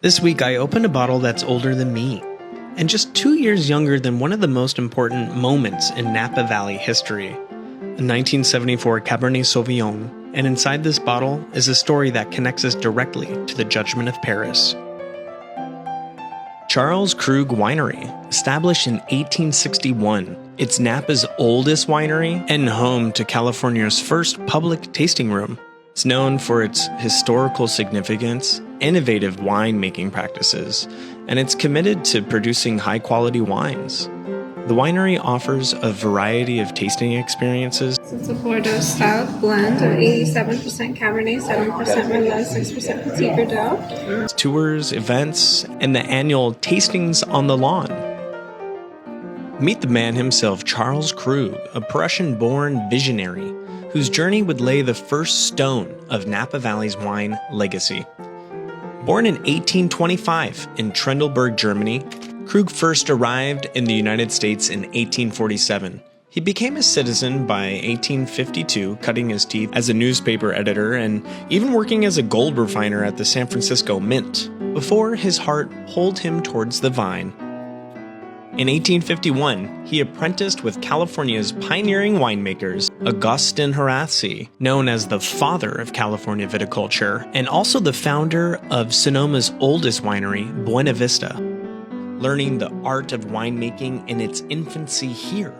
This week I opened a bottle that's older than me, and just 2 years younger than one of the most important moments in Napa Valley history, a 1974 Cabernet Sauvignon, and inside this bottle is a story that connects us directly to the Judgment of Paris. Charles Krug Winery, established in 1861, it's Napa's oldest winery and home to California's first public tasting room. It's known for its historical significance, innovative winemaking practices, and it's committed to producing high-quality wines. The winery offers a variety of tasting experiences. It's a Bordeaux-style blend of 87% Cabernet, 7% Merlot, 6% Petit Verdot. Tours, events, and the annual Tastings on the Lawn. Meet the man himself, Charles Krug, a Prussian-born visionary whose journey would lay the first stone of Napa Valley's wine legacy. Born in 1825 in Trendelburg, Germany, Krug first arrived in the United States in 1847. He became a citizen by 1852, cutting his teeth as a newspaper editor and even working as a gold refiner at the San Francisco Mint, before his heart pulled him towards the vine. In 1851, he apprenticed with California's pioneering winemakers, Augustin Horace, known as the father of California viticulture, and also the founder of Sonoma's oldest winery, Buena Vista, learning the art of winemaking in its infancy here.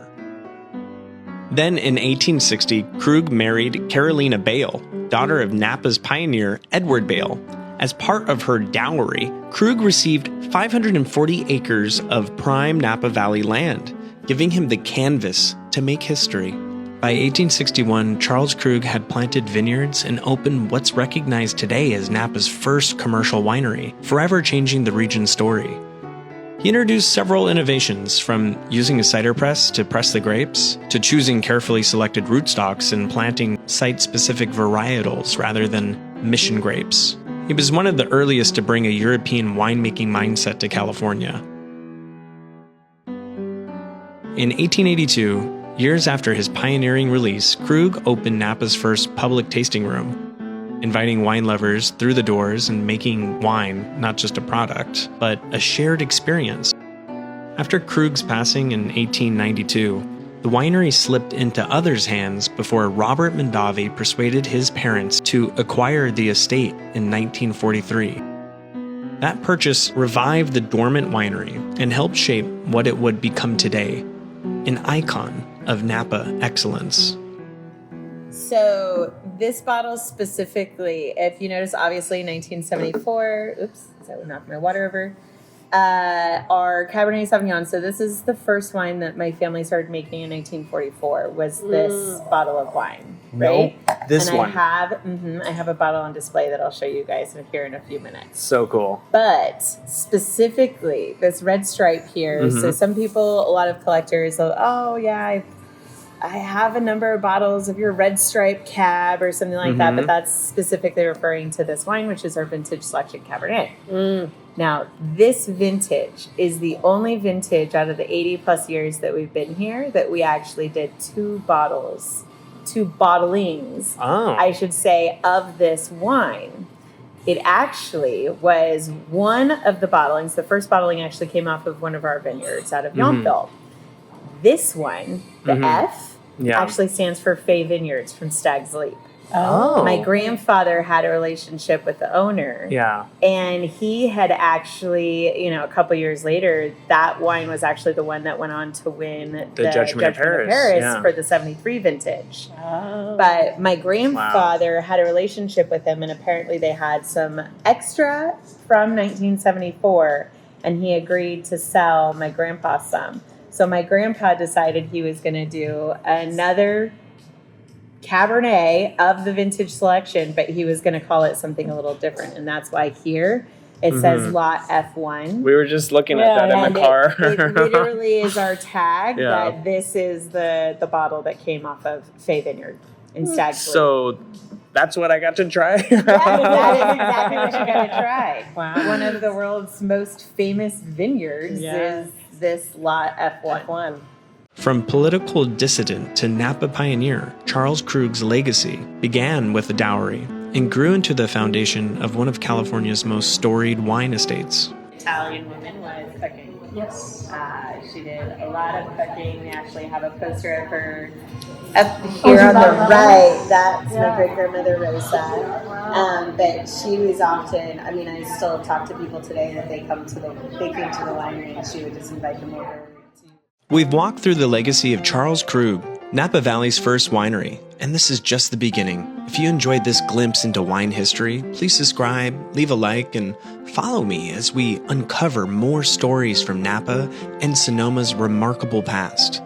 Then in 1860, Krug married Carolina Bale, daughter of Napa's pioneer Edward Bale. As part of her dowry, Krug received 540 acres of prime Napa Valley land, giving him the canvas to make history. By 1861, Charles Krug had planted vineyards and opened what's recognized today as Napa's first commercial winery, forever changing the region's story. He introduced several innovations, from using a cider press to press the grapes, to choosing carefully selected rootstocks and planting site-specific varietals rather than mission grapes. He was one of the earliest to bring a European winemaking mindset to California. In 1882, years after his pioneering release, Krug opened Napa's first public tasting room, inviting wine lovers through the doors and making wine not just a product, but a shared experience. After Krug's passing in 1892, the winery slipped into others' hands before Robert Mondavi persuaded his parents to acquire the estate in 1943. That purchase revived the dormant winery and helped shape what it would become today, an icon of Napa excellence. So this bottle specifically, if you notice, obviously 1974, oops, that knocked my water over, our Cabernet Sauvignon. So this is the first wine that my family started making in 1944, was this bottle of wine, right? Nope, this and one. I have a bottle on display that I'll show you guys here in a few minutes. So cool. But specifically, this red stripe here, so some people, a lot of collectors, oh yeah, I have a number of bottles of your red stripe cab or something like that, but that's specifically referring to this wine, which is our vintage selection Cabernet. Now, this vintage is the only vintage out of the 80 plus years that we've been here that we actually did two bottlings, I should say, of this wine. It actually was one of the bottlings. The first bottling actually came off of one of our vineyards out of Yountville. This one, the F, actually stands for Fay Vineyards from Stag's Leap. Oh. My grandfather had a relationship with the owner. Yeah. And he had actually, a couple years later, that wine was actually the one that went on to win the Judgment of Paris for the 73 vintage. Oh. But my grandfather had a relationship with him, and apparently they had some extra from 1974, and he agreed to sell my grandpa some. So my grandpa decided he was going to do another Cabernet of the vintage selection, but he was going to call it something a little different. And that's why here it says Lot F1. We were just looking at that in the car. It literally is our tag that this is the bottle that came off of Fay Vineyard in Stag's Leap. So that's what I got to try? Yeah, that is exactly what you got to try. Wow. One of the world's most famous vineyards is this Lot F1. From political dissident to Napa pioneer, Charles Krug's legacy began with a dowry and grew into the foundation of one of California's most storied wine estates. Italian woman was cooking. Yes. She did a lot of cooking. We actually have a poster of her up here on the right. That's my great grandmother Rosa. But she was often. I mean, I still talk to people today that they came to the winery, and she would just invite them over. We've walked through the legacy of Charles Krug, Napa Valley's first winery, and this is just the beginning. If you enjoyed this glimpse into wine history, please subscribe, leave a like, and follow me as we uncover more stories from Napa and Sonoma's remarkable past.